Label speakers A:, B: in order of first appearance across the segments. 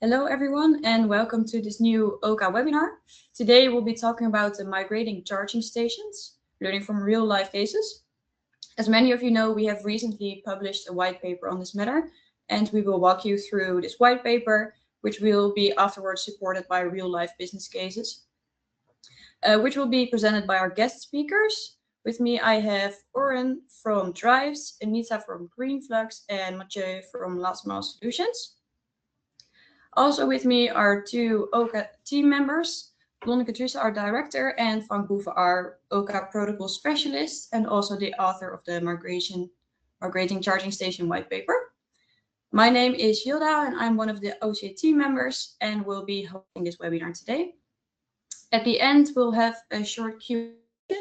A: Hello everyone and welcome to this new OCA webinar. Today we'll be talking about the migrating charging stations, learning from real life cases. As many of you know, we have recently published a white paper on this matter, and we will walk you through this white paper, which will be afterwards supported by real life business cases, which will be presented by our guest speakers. With me, I have Oren from Driivz, Anita from GreenFlux, and Mathieu from Last Mile Solutions. Also with me are two OCA team members, Lonneke Driessen, our director, and Franc Buve, our OCA protocol specialist, and also the author of the Migrating Charging Station white paper. My name is Yilda, and I'm one of the OCA team members, and will be hosting this webinar today. At the end, we'll have a short Q&A.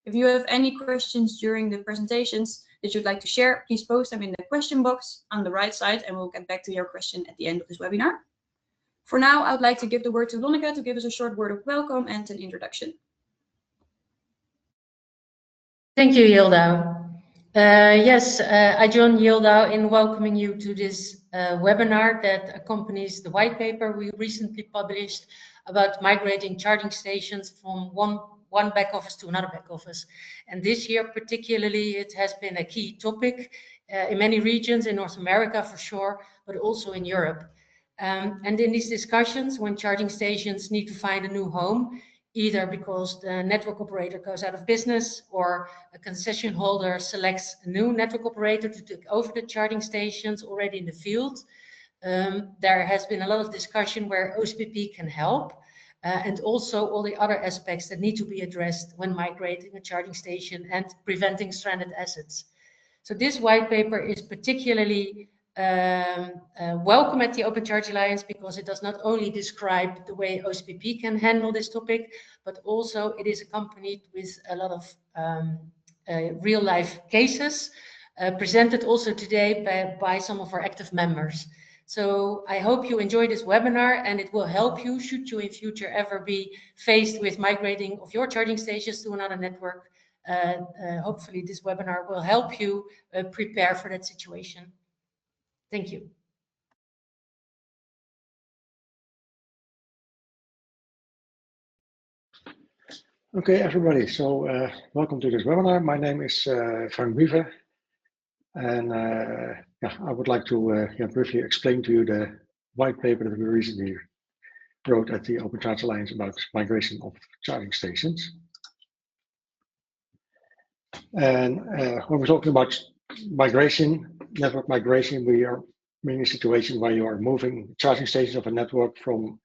A: If you have any questions during the presentations that you'd like to share, please post them in the question box on the right side, and we'll get back to your question at the end of this webinar. For now, I would like to give the word to Lonneke to give us a short word of welcome and an introduction.
B: Thank you, Yilda. I join Yilda in welcoming you to this webinar that accompanies the white paper we recently published about migrating charging stations from one back office to another back office. And this year particularly, it has been a key topic in many regions, in North America for sure, but also in Europe. And in these discussions, when charging stations need to find a new home, either because the network operator goes out of business or a concession holder selects a new network operator to take over the charging stations already in the field, there has been a lot of discussion where OCPP can help. And also all the other aspects that need to be addressed when migrating a charging station and preventing stranded assets. So this white paper is particularly welcome at the Open Charge Alliance because it does not only describe the way OCPP can handle this topic, but also it is accompanied with a lot of real life cases presented also today by some of our active members. So I hope you enjoy this webinar, and it will help you should you in future ever be faced with migrating of your charging stations to another network. Hopefully this webinar will help you prepare for that situation. Thank you.
C: Okay, everybody, so welcome to this webinar. My name is Franc Buve, and I would like to briefly explain to you the white paper that we recently wrote at the Open Charge Alliance about migration of charging stations. And when we're talking about migration, network migration, we are in a situation where you are moving charging stations of a network from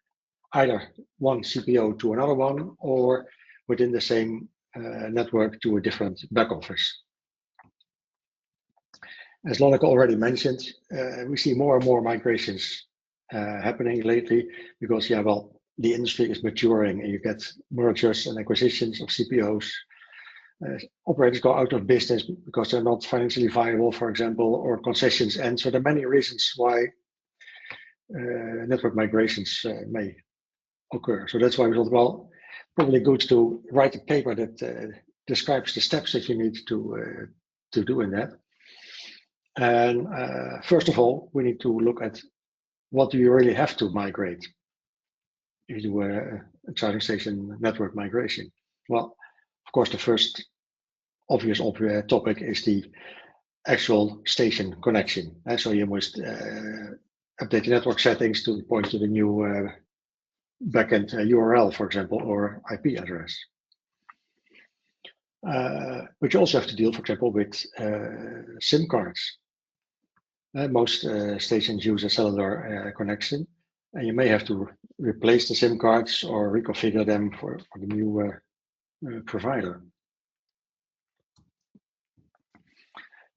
C: either one CPO to another one, or within the same network to a different back office. As Lonneke already mentioned, we see more and more migrations happening lately because, the industry is maturing and you get mergers and acquisitions of CPOs. Operators go out of business because they're not financially viable, for example, or concessions end. So there are many reasons why network migrations may occur. So that's why we thought, well, probably good to write a paper that describes the steps that you need to do in that. And first of all, we need to look at what do you really have to migrate if you do a charging station network migration. Well, of course, the first obvious topic is the actual station connection. And so you must update the network settings to point to the new backend URL, for example, or IP address. But you also have to deal, for example, with SIM cards. Most stations use a cellular connection, and you may have to replace the SIM cards or reconfigure them for the new provider.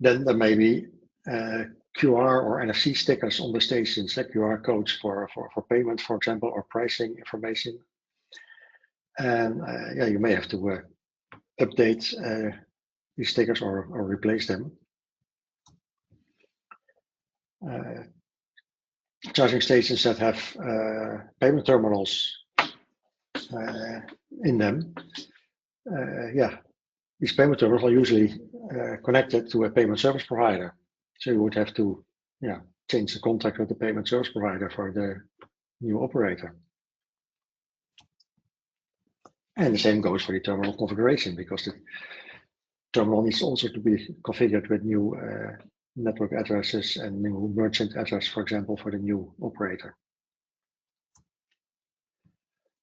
C: Then there may be QR or NFC stickers on the stations, like QR codes for payment, for example, or pricing information. And you may have to update these stickers or replace them. Charging stations that have payment terminals in them, these payment terminals are usually connected to a payment service provider. So you would have to change the contract with the payment service provider for the new operator. And the same goes for the terminal configuration, because the terminal needs also to be configured with new network addresses and new merchant address, for example, for the new operator.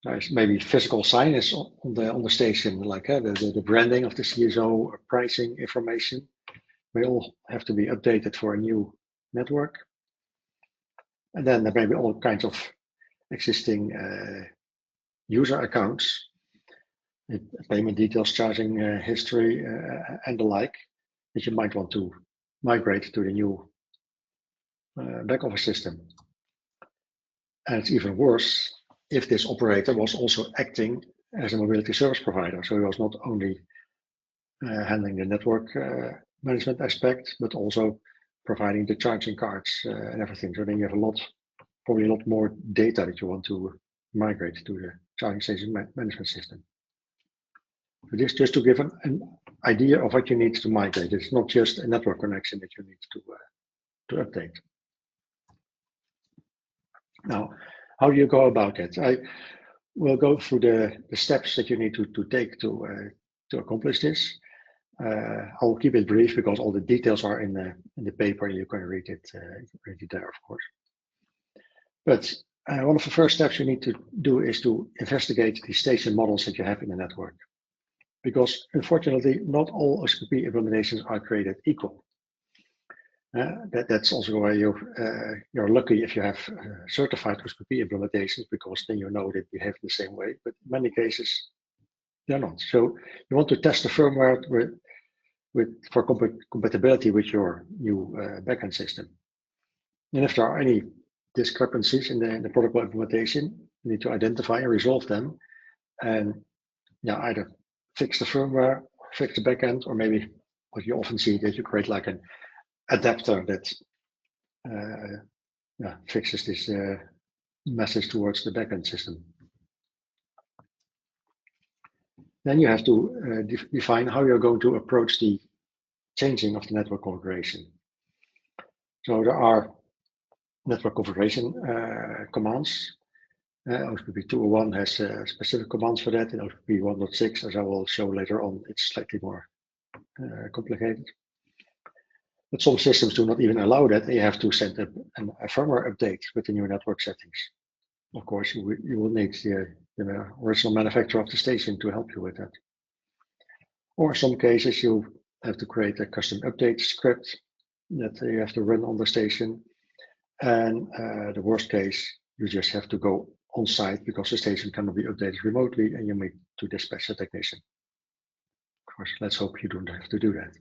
C: There's maybe physical signage on the station, like the branding of the CSO, pricing information, may all have to be updated for a new network. And then there may be all kinds of existing user accounts, payment details, charging history, and the like, that you might want to migrate to the new back office system. And it's even worse if this operator was also acting as a mobility service provider. So he was not only handling the network management aspect, but also providing the charging cards and everything. So then you have probably a lot more data that you want to migrate to the charging station management system. So this just to give an idea of what you need to migrate. It's not just a network connection that you need to update. Now, how do you go about it? I will go through the steps that you need to take to accomplish this. I'll keep it brief because all the details are in the paper. You can read it there, of course. But one of the first steps you need to do is to investigate the station models that you have in the network. Because unfortunately, not all OSPP implementations are created equal. That's also why you're lucky if you have certified OSPP implementations, because then you know they behave the same way. But in many cases, they're not. So you want to test the firmware for compatibility with your new backend system. And if there are any discrepancies in the protocol implementation, you need to identify and resolve them, and either fix the firmware, fix the backend, or maybe what you often see that you create like an adapter that fixes this message towards the backend system. Then you have to define how you're going to approach the changing of the network configuration. So there are network configuration commands. OSPP 201 has specific commands for that. In OSPP 1.6, as I will show later on, it's slightly more complicated. But some systems do not even allow that. You have to send a firmware update with the new network settings. Of course, you will need the original manufacturer of the station to help you with that. Or in some cases, you have to create a custom update script that you have to run on the station. And the worst case, you just have to go on site because the station cannot be updated remotely, and you need to dispatch a technician. Of course, let's hope you don't have to do that.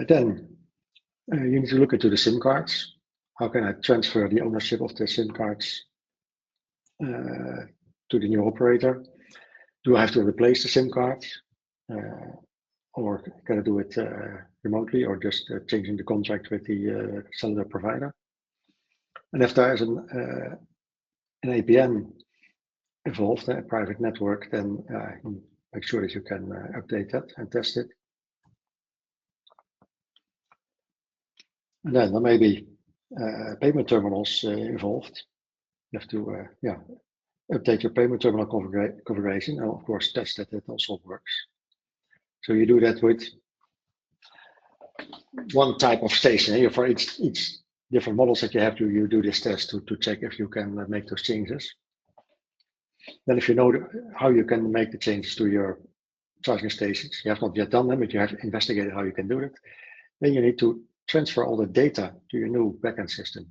C: Then you need to look into the SIM cards. How can I transfer the ownership of the SIM cards to the new operator? Do I have to replace the SIM card? Or can I do it remotely, or just changing the contract with the cellular provider? And if there is an APN involved, a private network, then make sure that you can update that and test it. And then there may be payment terminals involved. You have to update your payment terminal configuration, and of course test that it also works. So you do that with one type of station. For each different models that you have, you do this test to check if you can make those changes. Then if you know how you can make the changes to your charging stations, you have not yet done them, but you have investigated how you can do it, then you need to transfer all the data to your new backend system.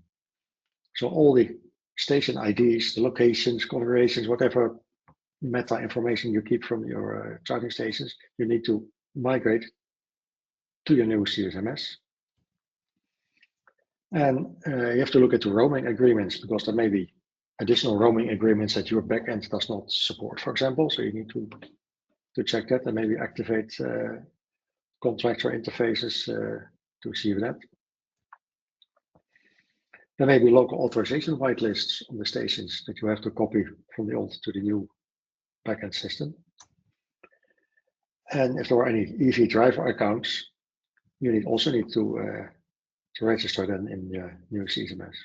C: So all the station IDs, the locations, configurations, whatever meta information you keep from your charging stations, you need to migrate to your new CSMS. And you have to look into roaming agreements, because there may be additional roaming agreements that your backend does not support, for example. So you need to check that and maybe activate contracts or interfaces to receive that. There may be local authorization whitelists on the stations that you have to copy from the old to the new backend system. And if there are any EV driver accounts, you also need to register them in the new CSMS.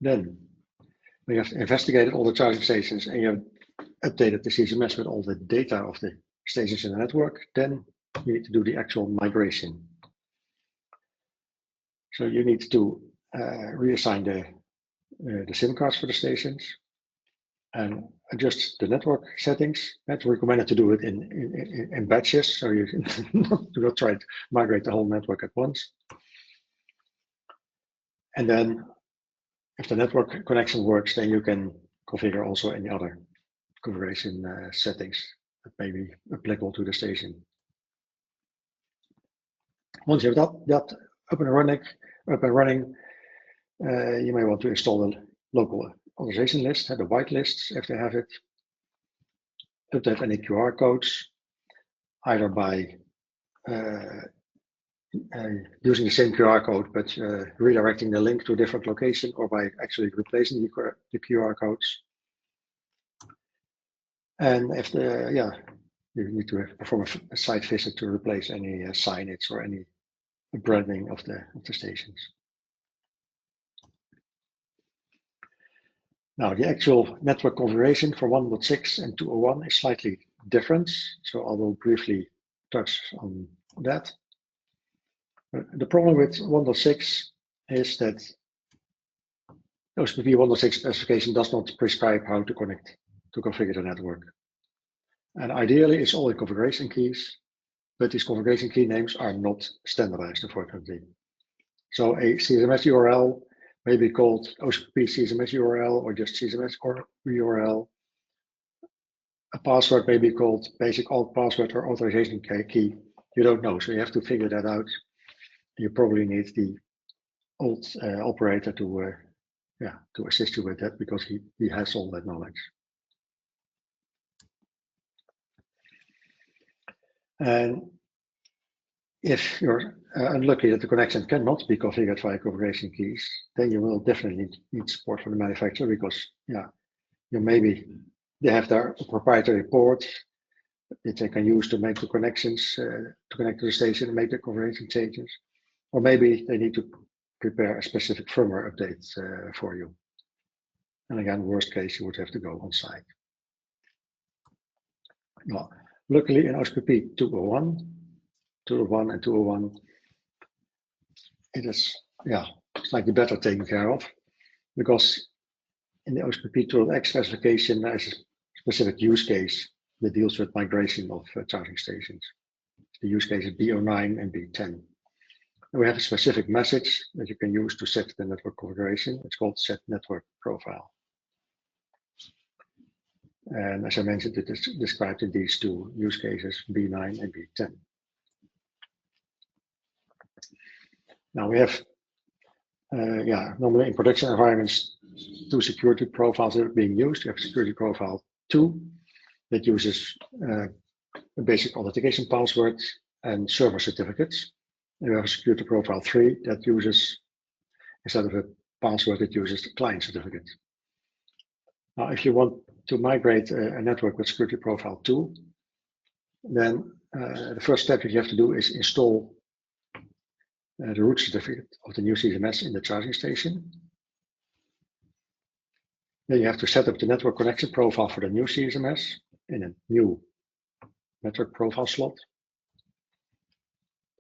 C: Then we have investigated all the charging stations and you have updated the CSMS with all the data of the stations in the network. Then you need to do the actual migration. So you need to reassign the SIM cards for the stations and adjust the network settings. It's recommended to do it in batches, so you do not try to migrate the whole network at once. And then if the network connection works, then you can configure also any other configuration settings that may be applicable to the station. Once you have that up and running, you may want to install the local authorization list, the white lists if they have it. Update any QR codes, either by using the same QR code but redirecting the link to a different location, or by actually replacing the QR codes. And if you need to perform a site visit to replace any signage or any branding of the stations. Now, the actual network configuration for 1.6 and 2.01 is slightly different, so I will briefly touch on that. The problem with 1.6 is that OSPP 1.6 specification does not prescribe how to connect to configure the network. And ideally, it's all in configuration keys, but these configuration key names are not standardized, unfortunately. So a CSMS URL may be called OSPP CSMS URL or just CSMS URL. A password may be called basic alt password or authorization key. You don't know, so you have to figure that out. You probably need the alt operator to assist you with that, because he has all that knowledge. And if you're unlucky that the connection cannot be configured via configuration keys, then you will definitely need support from the manufacturer, because they have their proprietary port that they can use to make the connections to connect to the station and make the configuration changes, or maybe they need to prepare a specific firmware update for you. And again, worst case, you would have to go on site. Well, luckily in OSPP 2.01 and 2.01, it is slightly better taken care of, because in the OSPP 2.x specification there is a specific use case that deals with migration of charging stations. The use case is B09 and B10. And we have a specific message that you can use to set the network configuration. It's called set network profile. And as I mentioned, it is described in these two use cases, B9 and B10. Now we have, normally in production environments, two security profiles that are being used. You have security profile 2 that uses a basic authentication password and server certificates. And we have a security profile 3 that uses, instead of a password, it uses the client certificate. Now, if you want to migrate a network with security profile 2, then the first step that you have to do is install the root certificate of the new CSMS in the charging station. Then you have to set up the network connection profile for the new CSMS in a new network profile slot.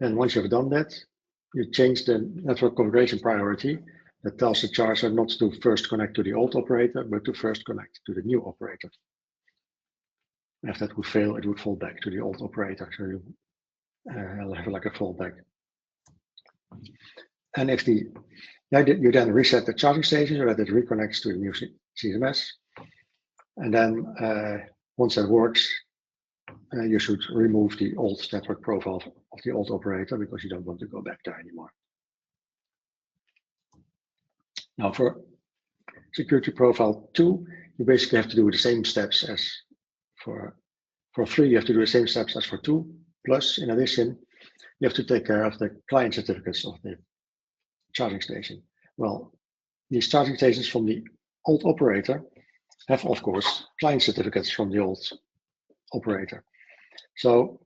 C: Then once you have done that, you change the network configuration priority that tells the charger not to first connect to the old operator, but to first connect to the new operator. If that would fail, it would fall back to the old operator. So you have like a fallback. And if you then reset the charging station so that it reconnects to the new CSMS. And then once that works, you should remove the old network profile of the old operator, because you don't want to go back there anymore. Now for security profile 2, you basically have to do the same steps as for 3, you have to do the same steps as for 2. Plus, in addition, you have to take care of the client certificates of the charging station. Well, these charging stations from the old operator have, of course, client certificates from the old operator. So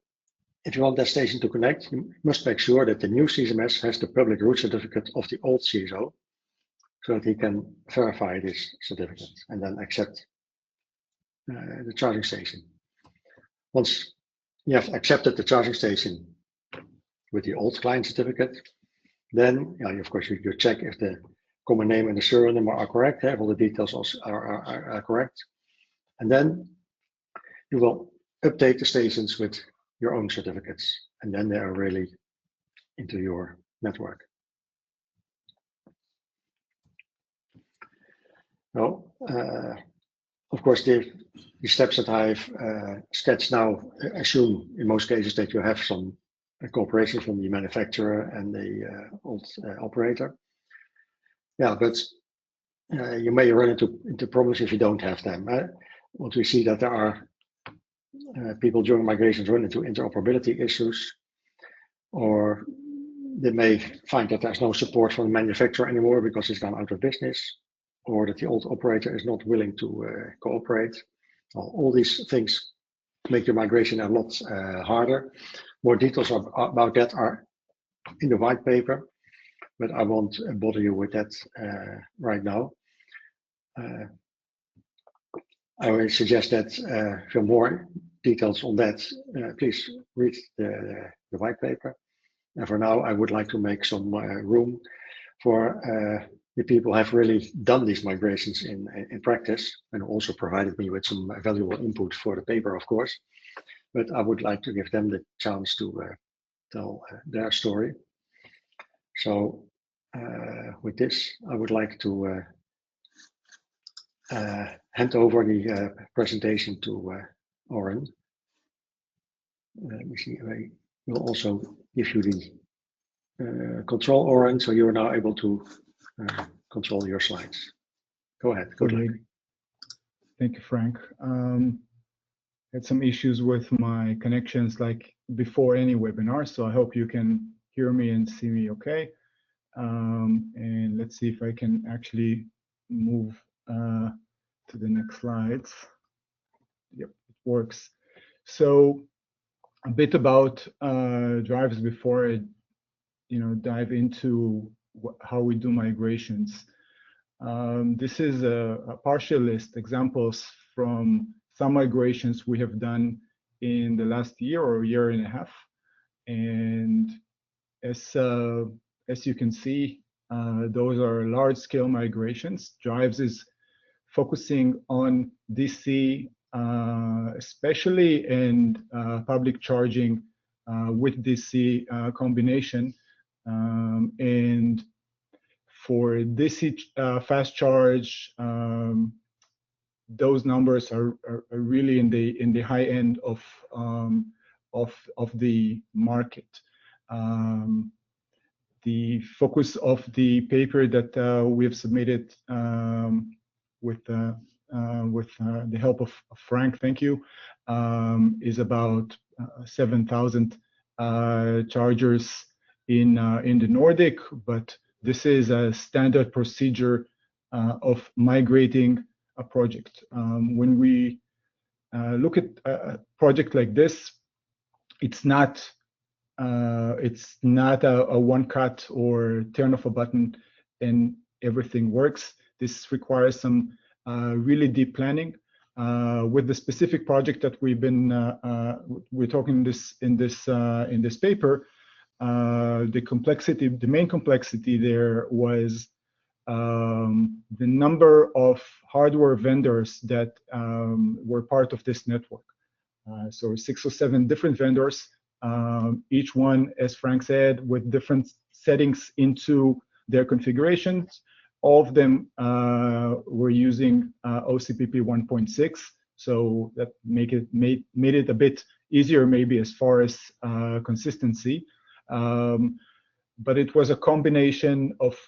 C: if you want that station to connect, you must make sure that the new CSMS has the public root certificate of the old CSO, so that he can verify this certificate and then accept the charging station. Once you have accepted the charging station with the old client certificate, then of course you check if the common name and the serial number are correct, if all the details also are correct, and then you will update the stations with your own certificates, and then they are really into your network. Now, of course, the steps that I've sketched now assume in most cases that you have some cooperation from the manufacturer and the old operator. Yeah, but you may run into problems if you don't have them. What we see that there are people during migrations run into interoperability issues, or they may find that there's no support from the manufacturer anymore because it's gone out of business, or that the old operator is not willing to cooperate. Well, all these things make your migration a lot harder. More details about that are in the white paper, but I won't bother you with that right now. I would suggest that for more details on that, please read the white paper. And for now, I would like to make some room for the people who have really done these migrations in practice, and also provided me with some valuable input for the paper, of course. But I would like to give them the chance to tell their story. So with this, I would like to hand over the presentation to Oren. Let me see. I will also give you the control, Oren, so you are now able to control your slides. Go ahead. Good luck.
D: Thank you, Frank. Had some issues with my connections like before any webinar, so I hope you can hear me and see me okay. And let's see if I can actually move to the next slides. Yep, it works. So a bit about Driivz before I dive into how we do migrations. This is a partial list, examples from some migrations we have done in the last year or year and a half. And as you can see, those are large-scale migrations. Driivz is focusing on DC especially, and public charging with DC combination. And for DC fast charge, those numbers are really in the high end of the market. The focus of the paper that we have submitted with the help of Frank, thank you, is about 7,000 chargers in the Nordic, but this is a standard procedure of migrating a project. When we look at a project like this, it's not a one cut or turn of a button and everything works. This requires some really deep planning. With the specific project that we're talking in this paper, the main complexity there was the number of hardware vendors that were part of this network. So 6 or 7 different vendors, each one, as Frank said, with different settings into their configurations. All of them were using OCPP 1.6, so that made it a bit easier maybe as far as consistency. But it was a combination of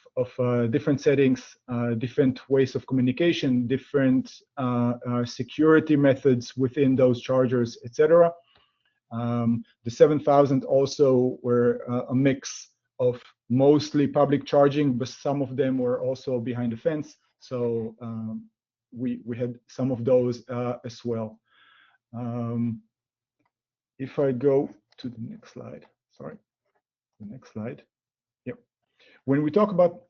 D: different settings, different ways of communication, different security methods within those chargers, etc. The 7,000 also were a mix of mostly public charging, but some of them were also behind the fence. So we had some of those as well. If I go to the next slide. Sorry, the next slide. Yep. When we talk about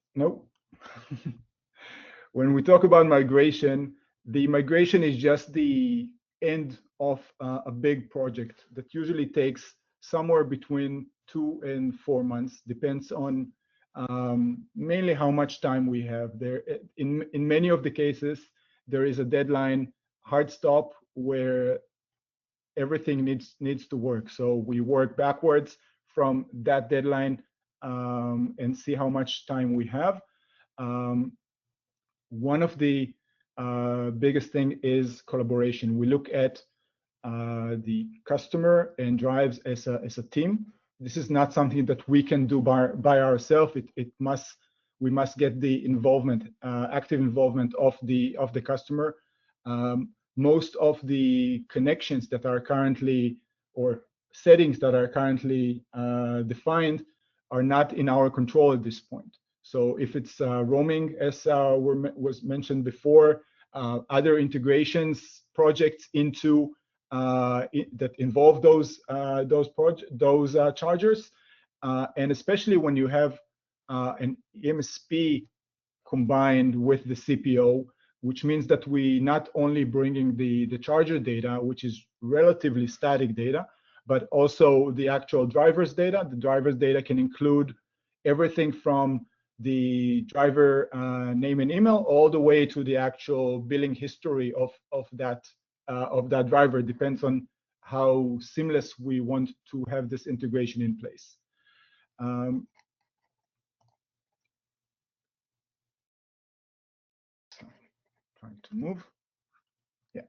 D: when we talk about migration, the migration is just the end of a big project that usually takes somewhere between 2 and 4 months, depends on mainly how much time we have there. In many of the cases, there is a deadline, hard stop, where everything needs to work. So we work backwards from that deadline and see how much time we have. One of the biggest thing is collaboration. We look at the customer and Driivz as a team. This is not something that we can do by ourselves. We must get the involvement, active involvement of the customer. Most of the connections that are currently, or settings that are currently defined, are not in our control at this point. So if it's roaming, as was mentioned before, other integrations projects into that involve those chargers, and especially when you have an MSP combined with the CPO, which means that we not only bringing the charger data, which is relatively static data, but also the actual driver's data. The driver's data can include everything from the driver name and email all the way to the actual billing history of that driver. Depends on how seamless we want to have this integration in place. Trying to move. Yeah.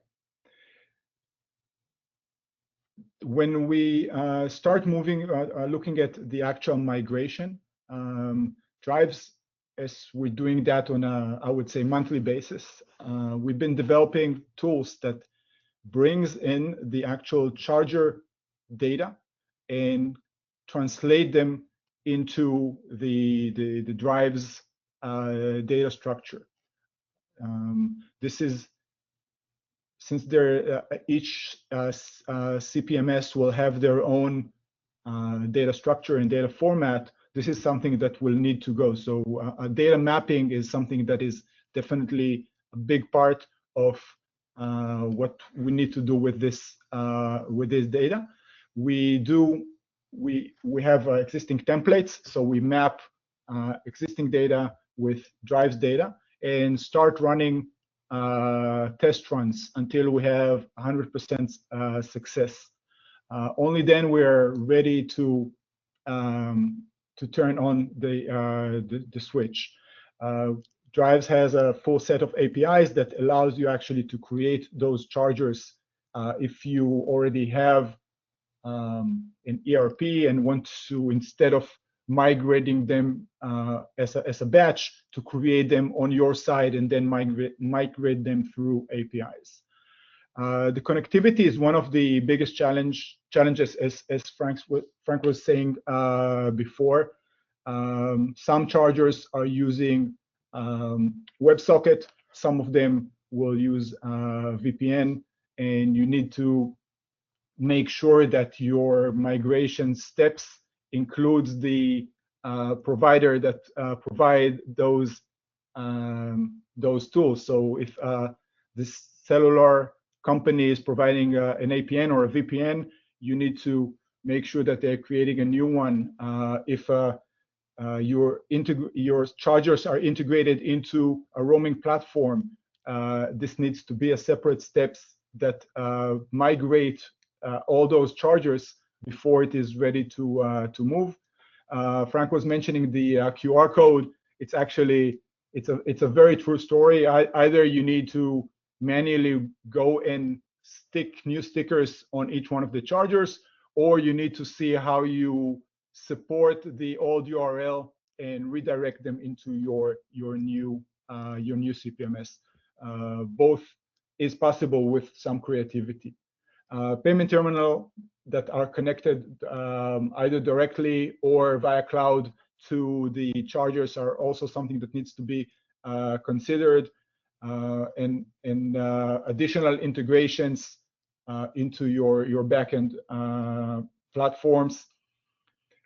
D: When we start moving, looking at the actual migration, Driivz, as we're doing that on a, I would say, monthly basis, we've been developing tools that brings in the actual charger data and translate them into the Driivz data structure. This is, since each CPMS will have their own data structure and data format, this is something that will need to go. So data mapping is something that is definitely a big part of what we need to do with this data. We have existing templates, so we map existing data with Driivz data and start running test runs until we have 100% success. Only then we're ready to turn on the switch. Driivz has a full set of APIs that allows you actually to create those chargers if you already have an ERP and want to, instead of migrating them as a batch, to create them on your side and then migrate them through APIs. The connectivity is one of the biggest challenges, as Frank was saying before. Some chargers are using WebSocket. Some of them will use VPN, and you need to make sure that your migration steps includes the provider that provide those tools. So if this cellular company is providing an APN or a VPN, you need to make sure that they're creating a new one. If your chargers are integrated into a roaming platform, this needs to be a separate steps that migrate all those chargers before it is ready to move. Frank was mentioning the QR code. It's actually it's a very true story. Either you need to manually go and stick new stickers on each one of the chargers, or you need to see how you support the old URL and redirect them into your new CPMS. Both is possible with some creativity. Payment terminal that are connected either directly or via cloud to the chargers are also something that needs to be considered, and additional integrations into your backend platforms.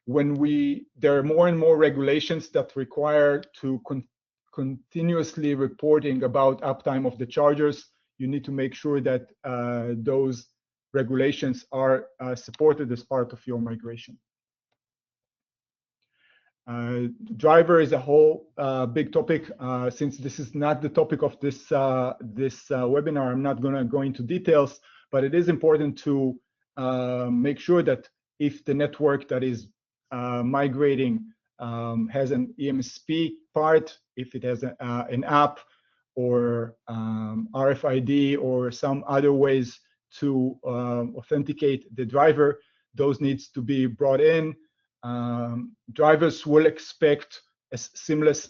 D: There are more and more regulations that require to continuously reporting about uptime of the chargers. You need to make sure that those regulations are supported as part of your migration. Driver is a whole big topic. Since this is not the topic of this webinar, I'm not going to go into details, but it is important to make sure that if the network that is migrating has an EMSP part, if it has an app or RFID or some other ways to authenticate the driver, those needs to be brought in. Drivers will expect a seamless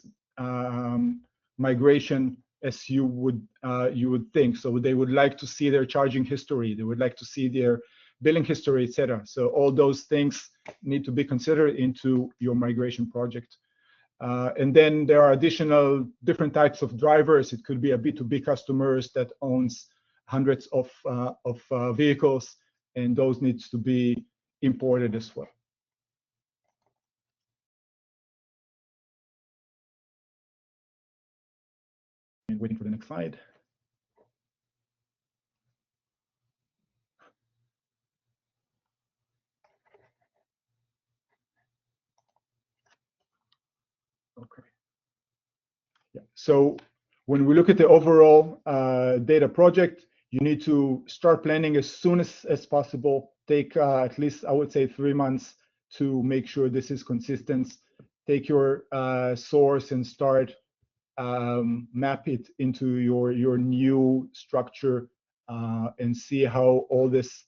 D: migration as you would think. So they would like to see their charging history, they would like to see their billing history, etc. So all those things need to be considered into your migration project. And then there are additional different types of drivers. It could be a B2B customers that owns hundreds of vehicles, and those needs to be imported as well. And waiting for the next slide. Okay. Yeah. So when we look at the overall data project, you need to start planning as soon as possible. Take at least, I would say, 3 months to make sure this is consistent. Take your source and start map it into your new structure and see how all this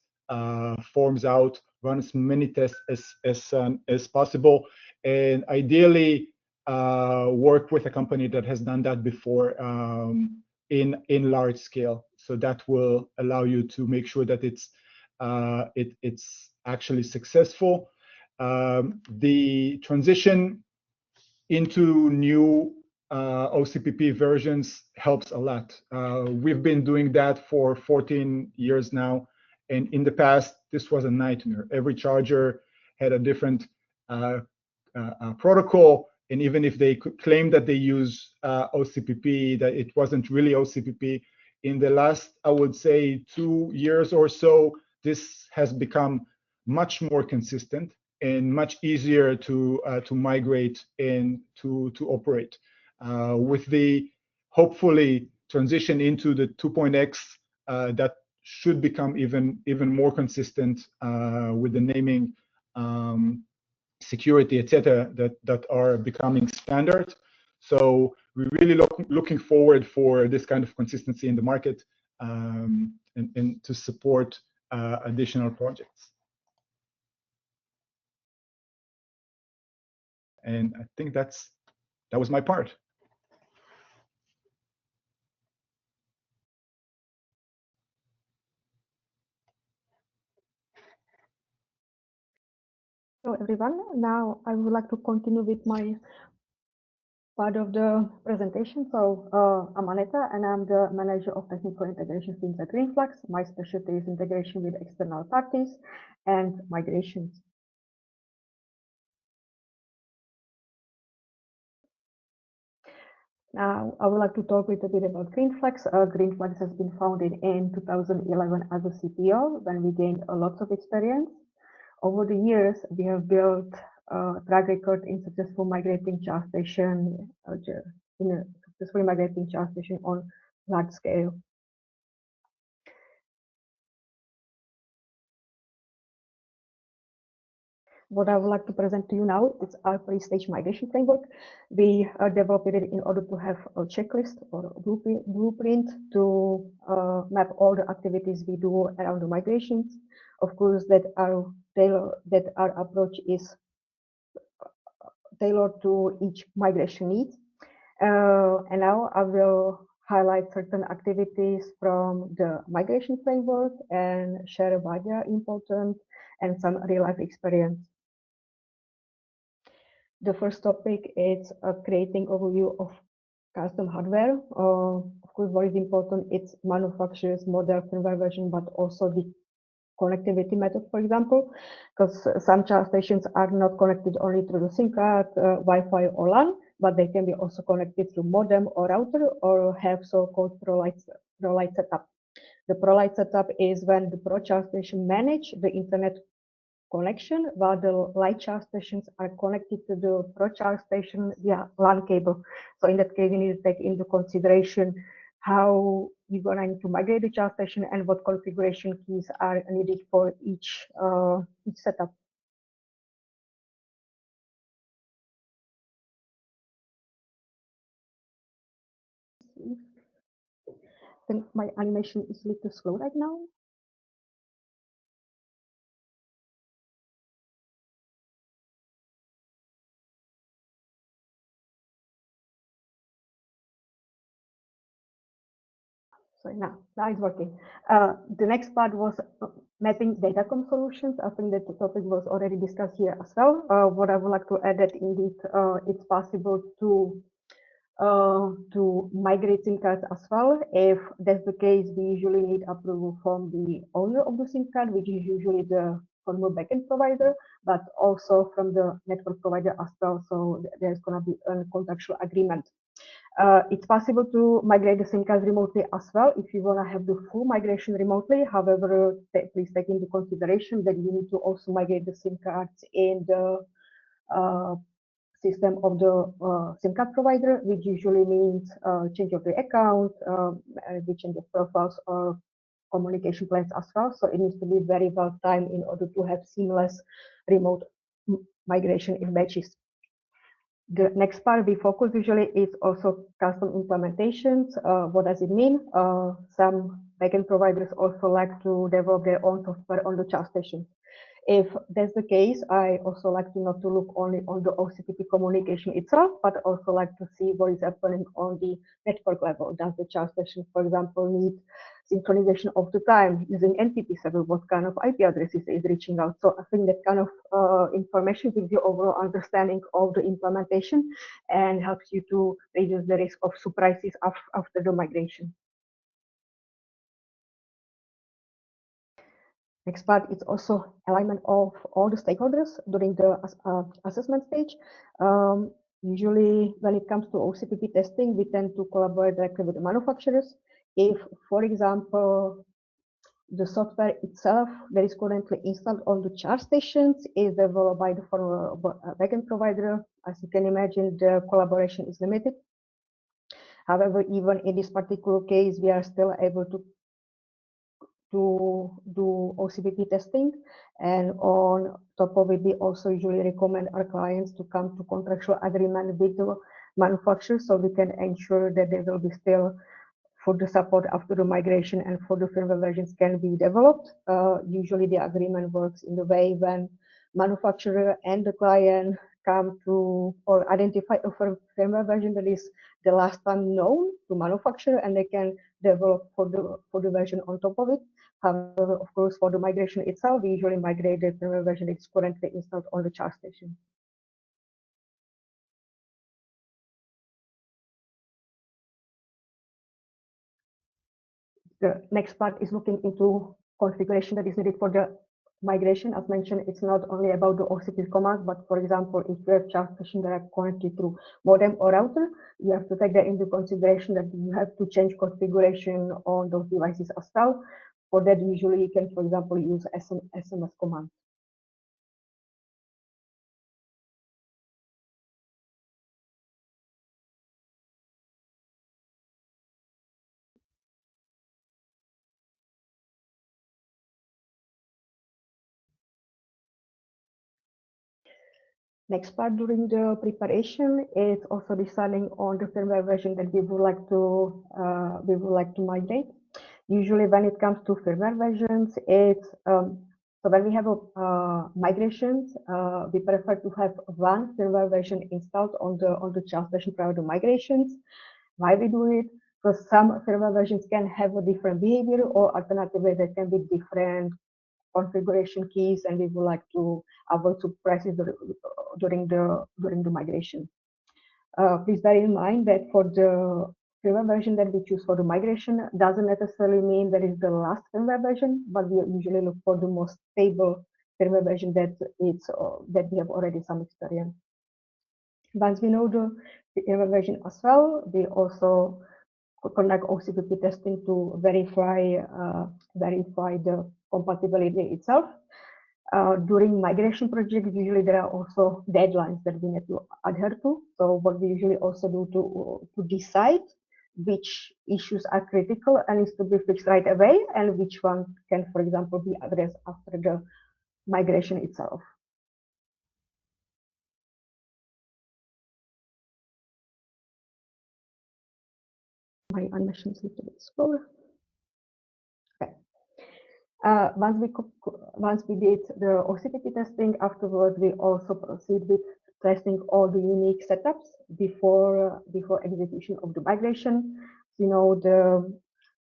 D: forms out. Run as many tests as possible, and ideally work with a company that has done that before in large scale. So that will allow you to make sure that it's actually successful. The transition into new OCPP versions helps a lot. We've been doing that for 14 years now, and in the past this was a nightmare. Every charger had a different protocol, and even if they could claim that they use OCPP, that it wasn't really OCPP. In the last, I would say, 2 years or so, this has become much more consistent and much easier to migrate and to operate. With the hopefully transition into the 2.x, that should become even more consistent with the naming, security, etc., that are becoming standard. So we're really looking forward for this kind of consistency in the market and to support additional projects. And I think that was my part.
E: Hello everyone. Now I would like to continue with my part of the presentation. So I'm Aneta, and I'm the manager of technical integrations teams at GreenFlux. My specialty is integration with external parties and migrations. Now I would like to talk a little bit about GreenFlux. GreenFlux has been founded in 2011 as a CPO when we gained a lot of experience. Over the years, we have built a track record in successful migrating charge station, on large scale. What I would like to present to you now is our pre-stage migration framework. We developed it in order to have a checklist or a blueprint to map all the activities we do around the migrations. Of course, that our approach is tailored to each migration need. And now I will highlight certain activities from the migration framework and share why they are important and some real-life experience. The first topic is creating overview of custom hardware. Of course, what is important, it's manufacturer's model, firmware version, but also the connectivity method, for example, because some charge stations are not connected only through the SIM card, Wi-Fi or LAN, but they can be also connected through modem or router or have so-called pro-light setup. The pro-light setup is when the pro charge station manage the internet connection, while the light charge stations are connected to the pro charge station via LAN cable. So in that case, you need to take into consideration how you're going to migrate the charge station and what configuration keys are needed for each setup. I think my animation is a little slow right now. So now it's working. The next part was mapping datacom solutions. I think that the topic was already discussed here as well. What I would like to add that indeed it's possible to migrate SIM cards as well. If that's the case, we usually need approval from the owner of the SIM card, which is usually the former backend provider, but also from the network provider as well. So there's going to be a contractual agreement. It's possible to migrate the SIM cards remotely as well if you want to have the full migration remotely. However, please take into consideration that you need to also migrate the SIM cards in the system of the SIM card provider, which usually means change of the account, the change of profiles or communication plans as well. So it needs to be very well timed in order to have seamless remote migration in batches. The next part we focus usually is also custom implementations. What does it mean? Some backend providers also like to develop their own software on the charge station. If that's the case, I also like to not to look only on the OCPP communication itself, but also like to see what is happening on the network level. Does the charge station, for example, need synchronization of the time using NTP server? What kind of IP addresses is reaching out? So I think that kind of information gives you overall understanding of the implementation and helps you to reduce the risk of surprises after the migration. Next part is also alignment of all the stakeholders during the assessment stage. Usually when it comes to OCPP testing, we tend to collaborate directly with the manufacturers. If, for example, the software itself that is currently installed on the charge stations is developed by the former backend provider, as you can imagine, the collaboration is limited. However, even in this particular case, we are still able to do OCPP testing, and on top of it, we also usually recommend our clients to come to contractual agreement with the manufacturer so we can ensure that there will be still further support after the migration and further firmware versions can be developed. Usually the agreement works in the way when manufacturer and the client come to or identify a firmware version that is the last time known to manufacturer, and they can develop for the version on top of it. However, of course, for the migration itself, we usually migrate the firmware version that is currently installed on the charge station. The next part is looking into configuration that is needed for the migration. As mentioned, it's not only about the OCPP commands, but for example, if you have charge stations that are connected through modem or router, you have to take that into consideration that you have to change configuration on those devices as well. For that, usually you can, for example, use SMS command. Next part during the preparation is also deciding on the firmware version that we would like to migrate. Usually, when it comes to firmware versions, it's so when we have migrations, we prefer to have one firmware version installed on the charge station prior to migrations. Why we do it? Because some firmware versions can have a different behavior, or alternatively, there can be different configuration keys, and we would like to avoid surprises during the migration. Please bear in mind that for the firmware version that we choose for the migration doesn't necessarily mean that is the last firmware version, but we usually look for the most stable firmware version that that we have already some experience. Once we know the firmware version as well, we also conduct OCPP testing to verify the compatibility itself. During migration projects, usually there are also deadlines that we need to adhere to. So what we usually also do to decide which issues are critical and needs to be fixed right away, and which one can, for example, be addressed after the migration itself. My animation is a little bit slower. Okay. Once we did the OCPP testing, afterwards we also proceed with testing all the unique setups before execution of the migration. You know, the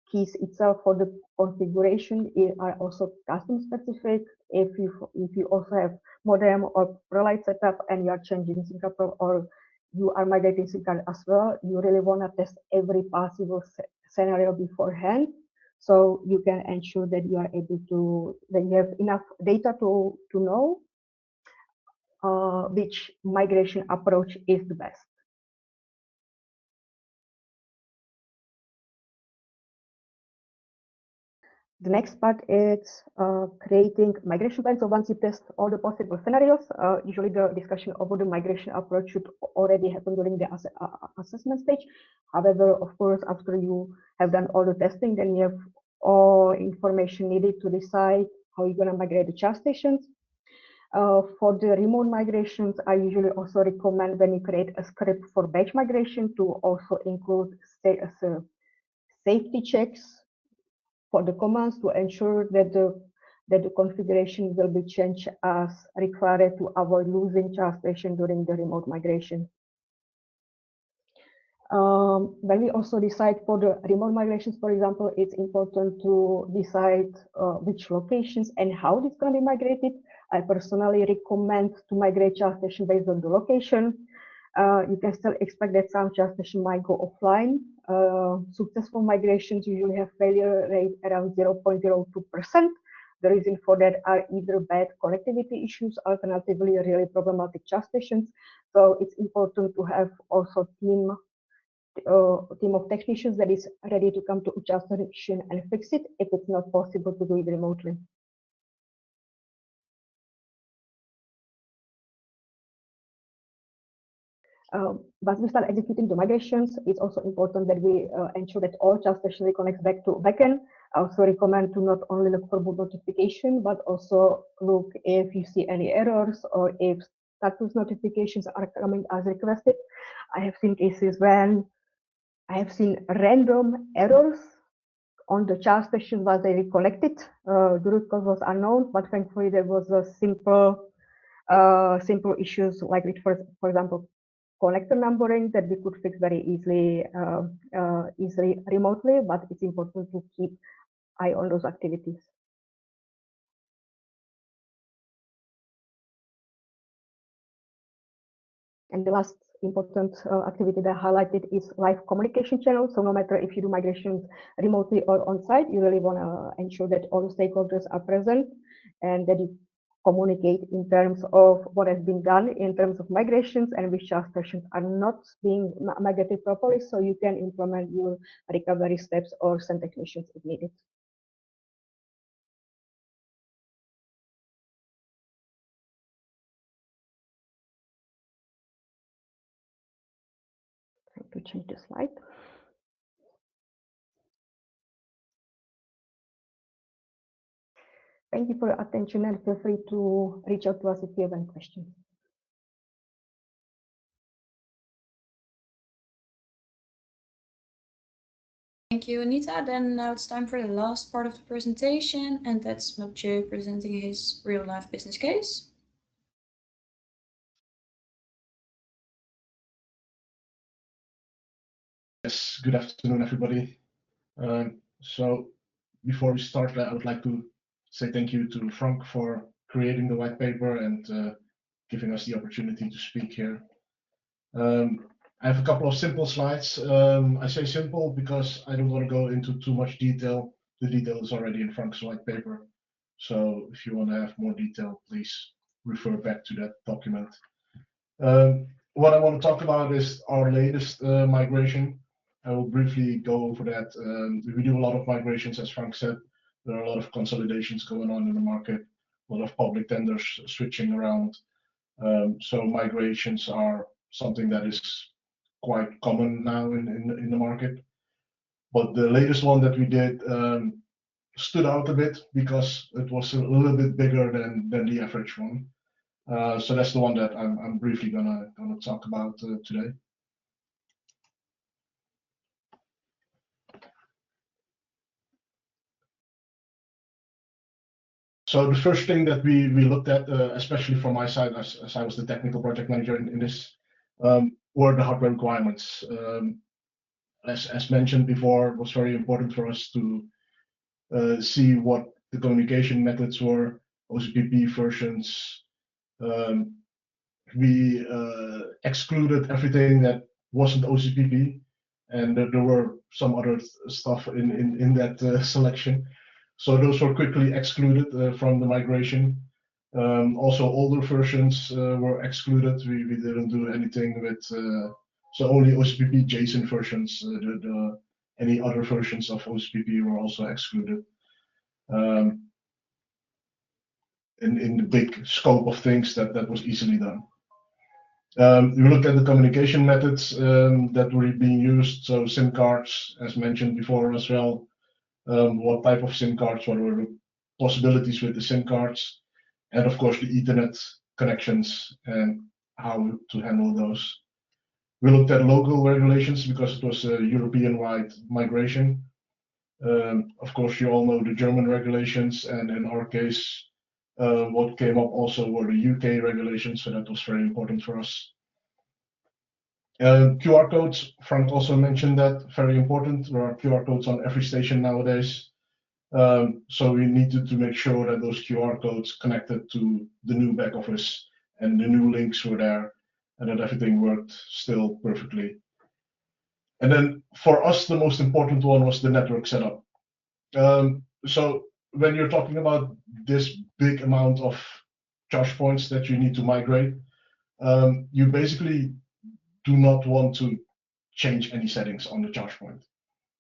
E: keys itself for the configuration are also custom specific. If you also have modem or ProLight setup and you are changing SIM card or you are migrating SIM card as well, you really want to test every possible scenario beforehand, so you can ensure that you are able to, that you have enough data to know which migration approach is the best. The next part is creating migration plans. So once you test all the possible scenarios, usually the discussion over the migration approach should already happen during the assessment stage. However, of course, after you have done all the testing, then you have all information needed to decide how you're going to migrate the charge stations. For the remote migrations, I usually also recommend, when you create a script for batch migration, to also include safety checks for the commands to ensure that the configuration will be changed as required to avoid losing charge station during the remote migration. When we also decide for the remote migrations, for example, it's important to decide which locations and how it's going to be migrated. I personally recommend to migrate charge station based on the location. You can still expect that some charge station might go offline. Successful migrations usually have failure rate around 0.02%. The reason for that are either bad connectivity issues, alternatively really problematic charge stations. So it's important to have also team of technicians that is ready to come to a charge station and fix it if it's not possible to do it remotely. Once we start executing the migrations, it's also important that we ensure that all charge stations connect back to backend. I also recommend to not only look for boot notification, but also look if you see any errors or if status notifications are coming as requested. I have seen cases when I have seen random errors on the charge station while they reconnected. The root cause was unknown, but thankfully there was a simple issues like with, for example, connector numbering that we could fix very easily remotely, but it's important to keep eye on those activities. And the last important activity that I highlighted is live communication channels. So no matter if you do migrations remotely or on site, you really want to ensure that all the stakeholders are present and that you communicate in terms of what has been done in terms of migrations and which charge stations are not being migrated properly, so you can implement your recovery steps or send technicians if needed. Trying to change the slide. Thank you for your attention, and feel free to reach out to us if you have any questions.
A: Thank you, Anita. Then now it's time for the last part of the presentation, and that's Mathieu presenting his real-life business case.
F: Yes, good afternoon, everybody. So before we start, I would like to say thank you to Franc for creating the white paper and giving us the opportunity to speak here. I have a couple of simple slides. I say simple because I don't want to go into too much detail. The detail is already in Frank's white paper. So if you want to have more detail, please refer back to that document. What I want to talk about is our latest migration. I will briefly go over that. We do a lot of migrations, as Frank said. There are a lot of consolidations going on in the market, a lot of public tenders switching around. So migrations are something that is quite common now in the market. But the latest one that we did stood out a bit because it was a little bit bigger than the average one. So that's the one that I'm briefly gonna talk about today. So the first thing that we looked at, especially from my side, as I was the technical project manager in this, were the hardware requirements. As mentioned before, it was very important for us to see what the communication methods were, OCPP versions. We excluded everything that wasn't OCPP, and there were some other stuff in that selection. So those were quickly excluded from the migration. Also, older versions were excluded. We didn't do anything with, so only OCPP JSON versions. Any other versions of OCPP were also excluded. In the big scope of things that was easily done. We looked at the communication methods that were being used. So SIM cards, as mentioned before as well. What type of SIM cards, what were the possibilities with the SIM cards, and of course the Ethernet connections and how to handle those. We looked at local regulations because it was a European-wide migration. Of course, you all know the German regulations, and in our case, what came up also were the UK regulations, so that was very important for us. QR codes, Frank also mentioned that, very important. There are QR codes on every station nowadays. So we needed to make sure that those QR codes connected to the new back office and the new links were there and that everything worked still perfectly. And then for us, the most important one was the network setup. So when you're talking about this big amount of charge points that you need to migrate, you basically do not want to change any settings on the charge point.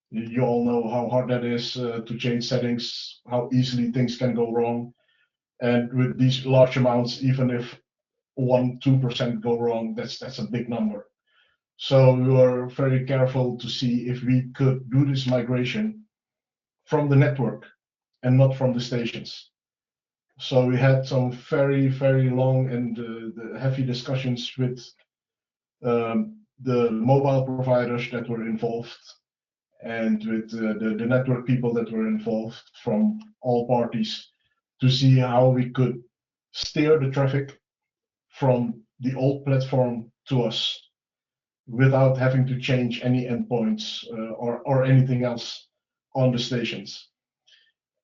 F: You all know how hard that is to change settings, how easily things can go wrong. And with these large amounts, even if 1-2% go wrong, that's a big number. So we were very careful to see if we could do this migration from the network and not from the stations. So we had some very, very long and heavy discussions with the mobile providers that were involved and with the network people that were involved from all parties to see how we could steer the traffic from the old platform to us without having to change any endpoints or anything else on the stations.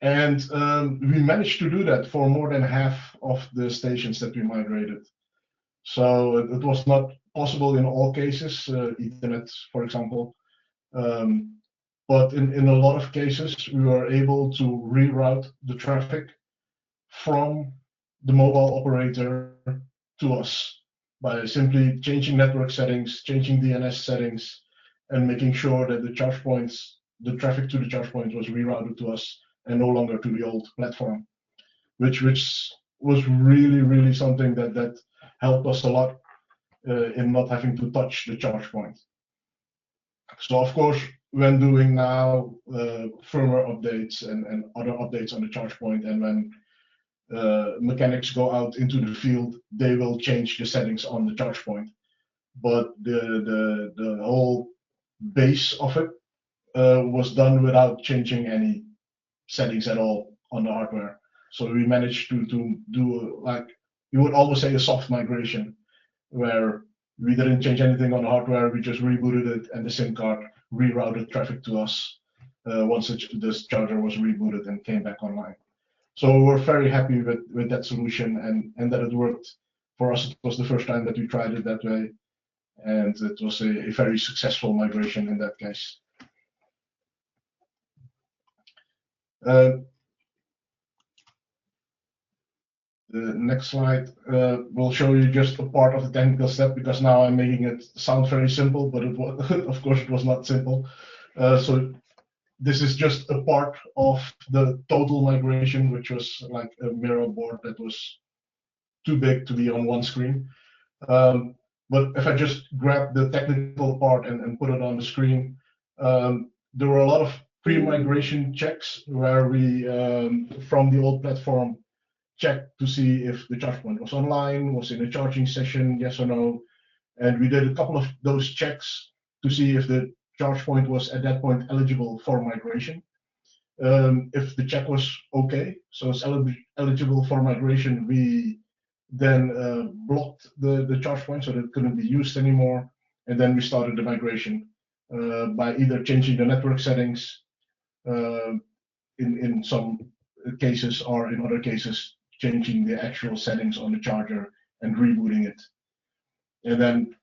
F: And we managed to do that for more than half of the stations that we migrated. So it was not possible in all cases, Ethernet, for example. But in a lot of cases, we were able to reroute the traffic from the mobile operator to us by simply changing network settings, changing DNS settings, and making sure that the charge points, the traffic to the charge point was rerouted to us and no longer to the old platform, which was really, really something that helped us a lot in not having to touch the charge point. So of course, when doing now firmware updates and other updates on the charge point, and when mechanics go out into the field, they will change the settings on the charge point. But the whole base of it was done without changing any settings at all on the hardware. So we managed to do, like, you would almost say, a soft migration, where we didn't change anything on the hardware, we just rebooted it and the SIM card rerouted traffic to us once this charger was rebooted and came back online. So we're very happy with that solution and that it worked. For us, it was the first time that we tried it that way. and it was a very successful migration in that case. The next slide will show you just a part of the technical step, because now I'm making it sound very simple, but it was, of course it was not simple. So this is just a part of the total migration, which was like a mirror board that was too big to be on one screen. But if I just grab the technical part and put it on the screen, there were a lot of pre-migration checks where we, from the old platform, checked to see if the charge point was online, was in a charging session, yes or no. And we did a couple of those checks to see if the charge point was at that point eligible for migration. If the check was okay, so it's eligible for migration, we then blocked the charge point so that it couldn't be used anymore. And then we started the migration by either changing the network settings in some cases, or in other cases, changing the actual settings on the charger and rebooting it. And then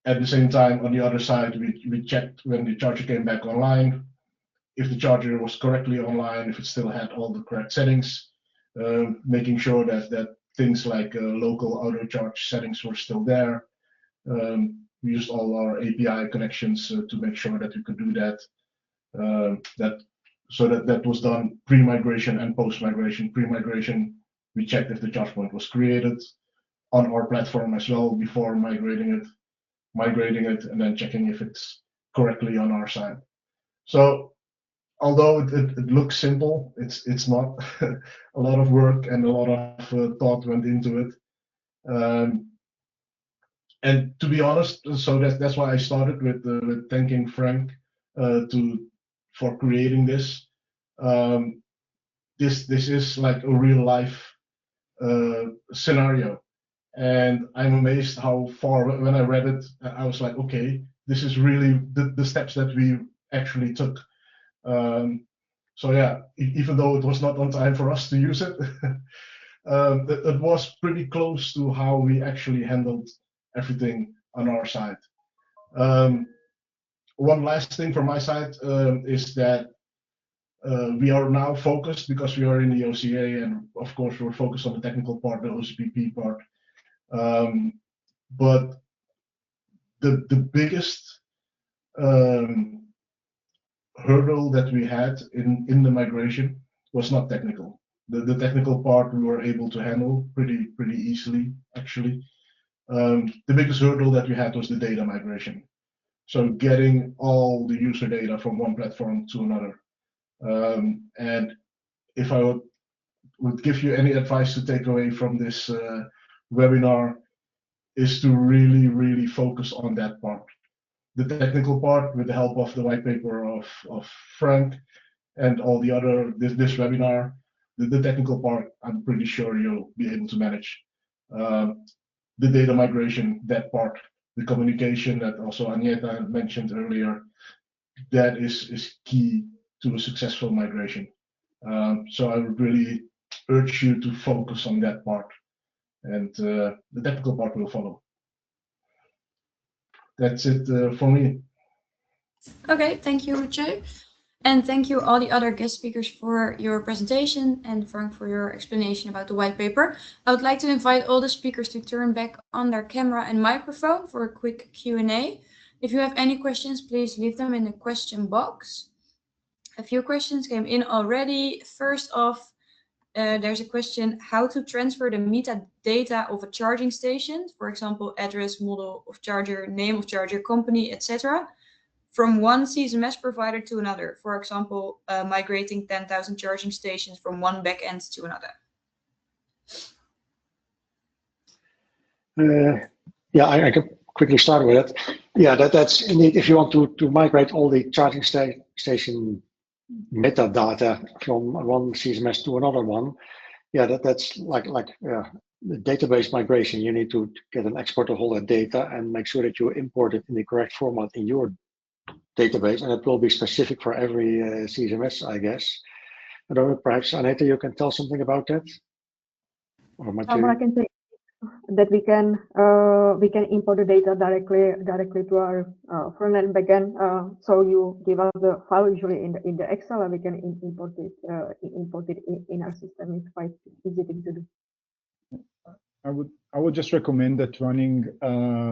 F: at the same time, on the other side, we checked when the charger came back online, if the charger was correctly online, if it still had all the correct settings, making sure that things like local auto charge settings were still there. We used all our API connections to make sure that we could do that. So that was done pre-migration and post-migration. Pre-migration, we checked if the charge point was created on our platform as well before migrating it, and then checking if it's correctly on our side. So although it looks simple, it's not. A lot of work and a lot of thought went into it. And to be honest, so that's why I started with thanking Frank for creating this. This is like a real life scenario, and I'm amazed how far. When I read it, I was like, okay, this is really the steps that we actually took. So yeah, even though it was not on time for us to use it, it was pretty close to how we actually handled everything on our side. One last thing from my side is that we are now focused, because we are in the OCA, and of course we're focused on the technical part, the OCPP part. But the biggest hurdle that we had in the migration was not technical. The technical part we were able to handle pretty easily, actually. The biggest hurdle that we had was the data migration. So getting all the user data from one platform to another. And if I would give you any advice to take away from this webinar, is to really focus on that part. The technical part, with the help of the white paper of Frank and all the other, this webinar, the technical part, I'm pretty sure you'll be able to manage. The data migration, that part, the communication that also Agneta mentioned earlier, that is key to a successful migration. So I would really urge you to focus on that part, and the technical part will follow. That's it for me.
A: Okay, thank you, Jay. And thank you all the other guest speakers for your presentation, and Frank for your explanation about the white paper. I would like to invite all the speakers to turn back on their camera and microphone for a quick Q&A. If you have any questions, please leave them in the question box. A few questions came in already. First off, there's a question: how to transfer the metadata of a charging station, for example, address, model of charger, name of charger, company, etc., from one CSMS provider to another, for example, migrating 10,000 charging stations from one backend to another.
C: Yeah, I can quickly start with it. Yeah, that's indeed, if you want to migrate all the charging station metadata from one CSMS to another one, yeah, that's like the database migration. You need to get an export of all that data and make sure that you import it in the correct format in your database, and it will be specific for every CSMS, I guess. I don't know, perhaps Aneta, you can tell something about that? Or
E: what I can say, that we can import the data directly to our front end backend. So you give us the file usually in the Excel, and we can import it in our system. It's quite easy thing to do.
D: I would just recommend that running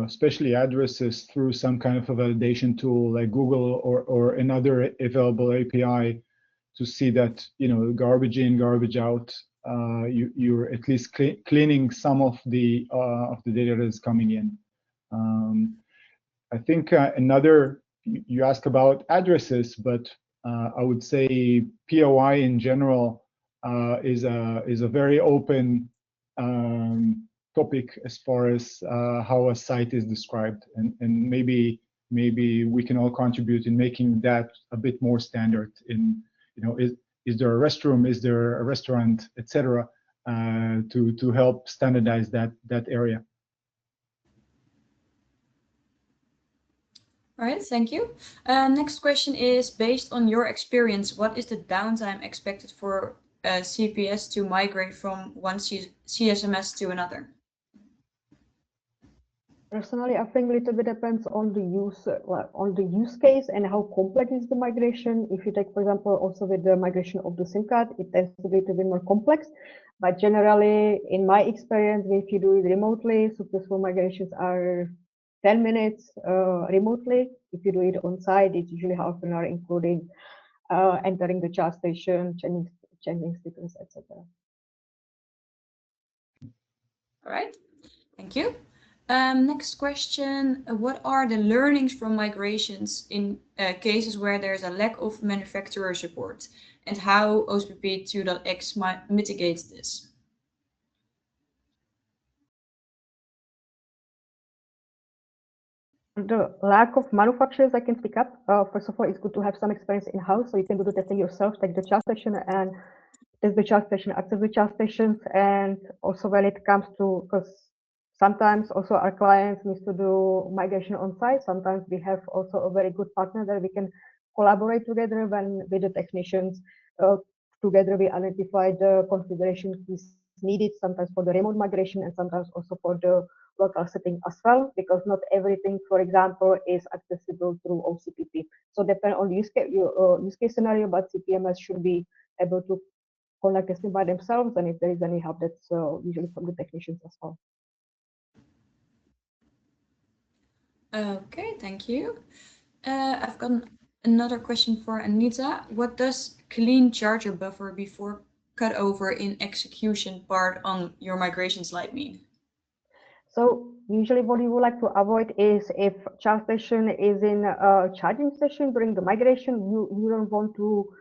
D: especially addresses through some kind of a validation tool like Google or another available API to see that, you know, garbage in, garbage out. You're at least cleaning some of the data that is coming in. I think you ask about addresses, but I would say POI in general is a very open topic as far as how a site is described, and maybe we can all contribute in making that a bit more standard. In, you know, is there a restroom, is there a restaurant, etc., to help standardize that area.
A: All right, thank you. Next question is, based on your experience, what is the downtime expected for CPS to migrate from one CSMS to another?
E: Personally, I think a little bit depends on the use case and how complex is the migration. If you take, for example, also with the migration of the SIM card, it tends to be a little bit more complex. But generally, in my experience, if you do it remotely, successful migrations are 10 minutes remotely. If you do it on site, it's usually half an hour, including entering the charge station, changing stickers, etc.
A: All right, thank you. Next question, what are the learnings from migrations in cases where there's a lack of manufacturer support, and how OSPP 2.x mitigates this?
E: The lack of manufacturers, I can speak up. First of all, it's good to have some experience in-house, so you can do the testing yourself, take the charge station and test the charge station, access the charge stations, and also when it comes to, because sometimes also our clients need to do migration on site. Sometimes we have also a very good partner that we can collaborate together when with the technicians. Together we identify the configuration keys needed, sometimes for the remote migration and sometimes also for the local setting as well, because not everything, for example, is accessible through OCPP. So depend on the use case scenario, but CPMS should be able to conduct testing by themselves, and if there is any help, that's usually from the technicians as well.
A: Okay, thank you. I've got another question for Anita. What does clean charger buffer before cutover in execution part on your migration slide mean?
E: So usually what you would like to avoid is if charge station is in a charging session during the migration, you don't want to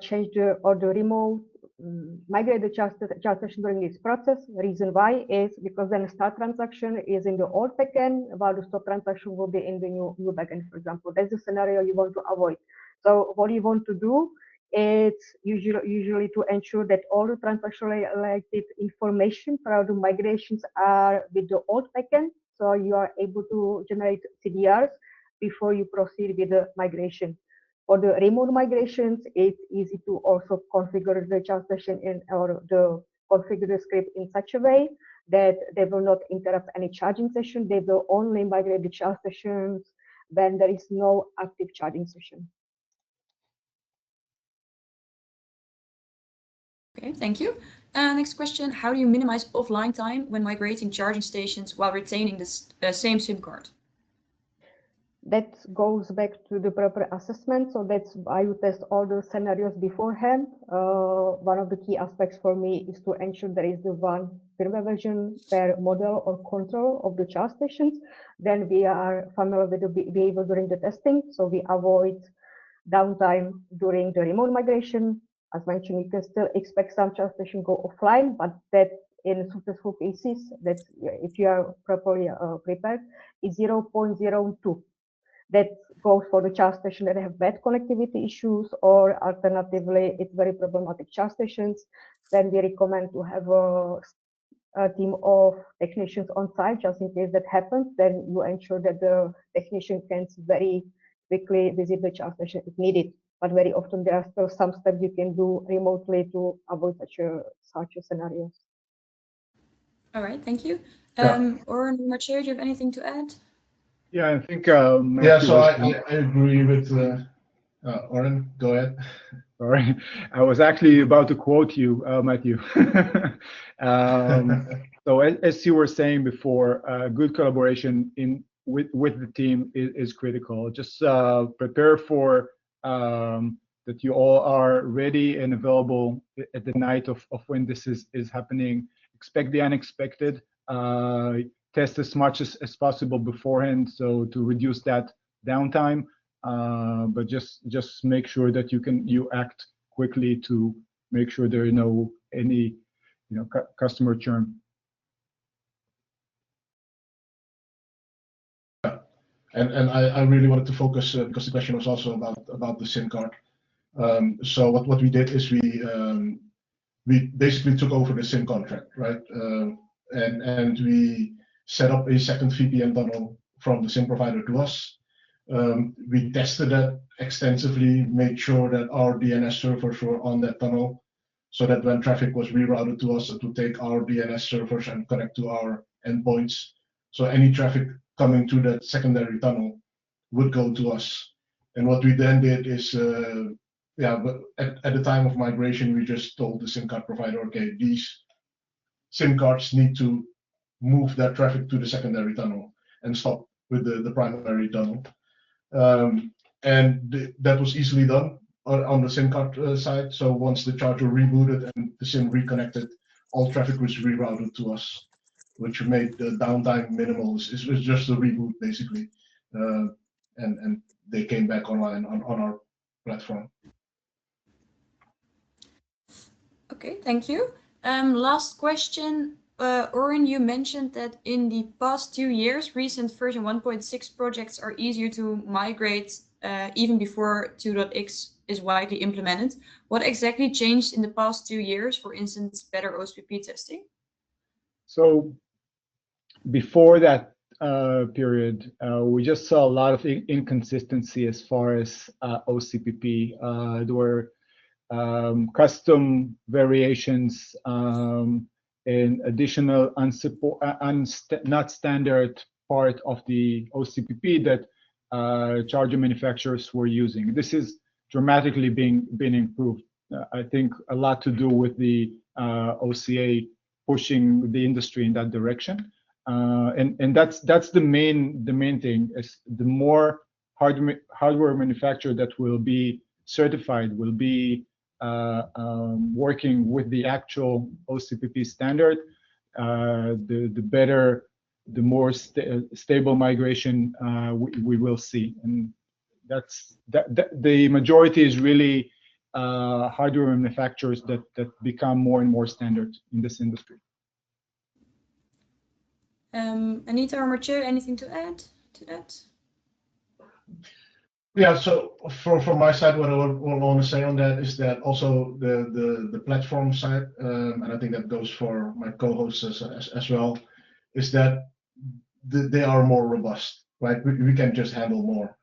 E: change the remote migrate the charge station during this process. The reason why is because then the start transaction is in the old backend, while the stop transaction will be in the new backend, for example. That's the scenario you want to avoid. So what you want to do is usually to ensure that all the transaction related information for the migrations are with the old backend, so you are able to generate CDRs before you proceed with the migration. For the remote migrations, it's easy to also configure the charge station or the configure the script in such a way that they will not interrupt any charging session. They will only migrate the charge stations when there is no active charging session.
A: Okay, thank you. Next question, how do you minimize offline time when migrating charging stations while retaining the same SIM card?
E: That goes back to the proper assessment. So that's why you test all the scenarios beforehand. One of the key aspects for me is to ensure there is the one firmware version per model or control of the charge stations. Then we are familiar with the behavior during the testing. So we avoid downtime during the remote migration. As mentioned, you can still expect some charge station go offline, but that in successful cases, that's if you are properly prepared, is 0.02. That goes for the charge station that have bad connectivity issues, or alternatively, it's very problematic charge stations. Then we recommend to have a team of technicians on site just in case that happens. Then you ensure that the technician can very quickly visit the charge station if needed. But very often there are still some steps you can do remotely to avoid such a scenario.
A: All right, thank you.
F: Yeah.
A: Or Mathieu, do you have anything to add?
D: Yeah, I think
F: Yeah,
D: Matthew
F: so
D: was.
F: I agree with Oren, go ahead.
D: Sorry, I was actually about to quote you, Matthew. So as you were saying before, good collaboration with the team is critical. Just prepare for that you all are ready and available at the night of when this is happening. Expect the unexpected. Test as much as possible beforehand, so to reduce that downtime. But just make sure that you act quickly to make sure there are no any customer churn.
F: And I really wanted to focus because the question was also about the SIM card. So what we did is we basically took over the SIM contract, right? And we set up a second VPN tunnel from the SIM provider to us. We tested that extensively, made sure that our DNS servers were on that tunnel, so that when traffic was rerouted to us, it would take our DNS servers and connect to our endpoints. So any traffic coming to that secondary tunnel would go to us. And what we then did is, but at the time of migration, we just told the SIM card provider, okay, these SIM cards need to move that traffic to the secondary tunnel and stop with the primary tunnel. And that was easily done on the SIM card side. So once the charger rebooted and the SIM reconnected, all traffic was rerouted to us, which made the downtime minimal. It was just a reboot basically, and they came back online on our platform.
A: Okay, thank you. Last question. Oren, you mentioned that in the past 2 years, recent version 1.6 projects are easier to migrate even before 2.x is widely implemented. What exactly changed in the past 2 years, for instance, better OSPP testing?
D: So before that period, we just saw a lot of inconsistency as far as OCPP. There were custom variations and additional not standard part of the OCPP that charger manufacturers were using. This is dramatically been improved. I think a lot to do with the OCA pushing the industry in that direction, and that's the main thing. Is the more hardware manufacturer that will be certified will be working with the actual OCPP standard, the better, the more stable migration we will see. And that's the majority is really hardware manufacturers that become more and more standard in this industry.
A: Anita or Mathieu, anything to add to that?
F: Yeah, so from my side, what I want to say on that is that also the platform side, and I think that goes for my co-hosts as well, is that they are more robust, right? We can just handle more.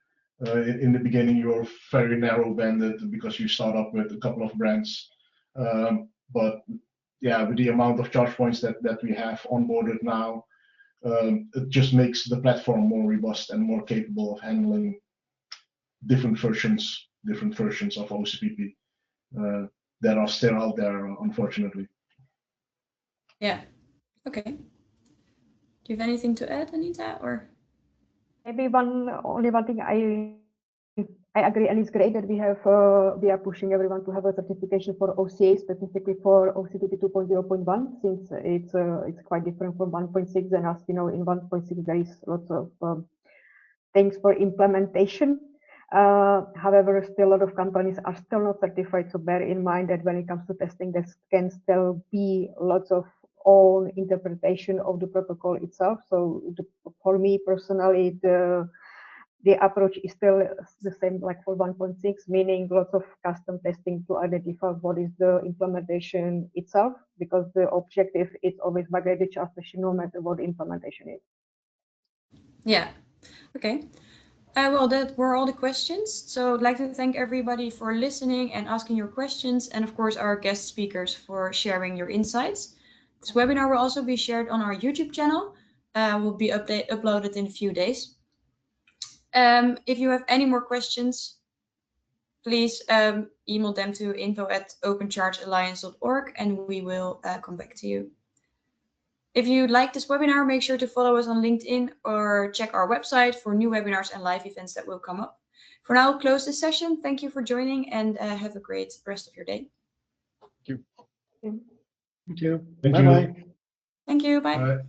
F: In the beginning, you're very narrow banded because you start up with a couple of brands. But yeah, with the amount of charge points that we have onboarded now, it just makes the platform more robust and more capable of handling different versions of OCPP that are still out there, unfortunately.
A: Yeah. Okay. Do you have anything to add, Anita, or?
E: Maybe only one thing I agree, and it's great that we are pushing everyone to have a certification for OCA, specifically for OCPP 2.0.1, since it's quite different from 1.6. And as you know, in 1.6 there is lots of things for implementation. However, still a lot of companies are still not certified. So bear in mind that when it comes to testing, there can still be lots of own interpretation of the protocol itself. So for me personally, the approach is still the same like for 1.6, meaning lots of custom testing to identify what is the implementation itself, because the objective is always migrate the charge station no matter what the implementation is.
A: Yeah. Okay. Well, that were all the questions. So I'd like to thank everybody for listening and asking your questions, and of course our guest speakers for sharing your insights. This webinar will also be shared on our YouTube channel. Will be uploaded in a few days. If you have any more questions, please email them to info@openchargealliance.org and we will come back to you. If you like this webinar, make sure to follow us on LinkedIn or check our website for new webinars and live events that will come up. For now, I'll close this session. Thank you for joining and have a great rest of your day.
D: Thank you.
C: Thank you.
F: Thank
C: Bye-bye.
F: you.
A: Thank you. Bye.
F: Bye.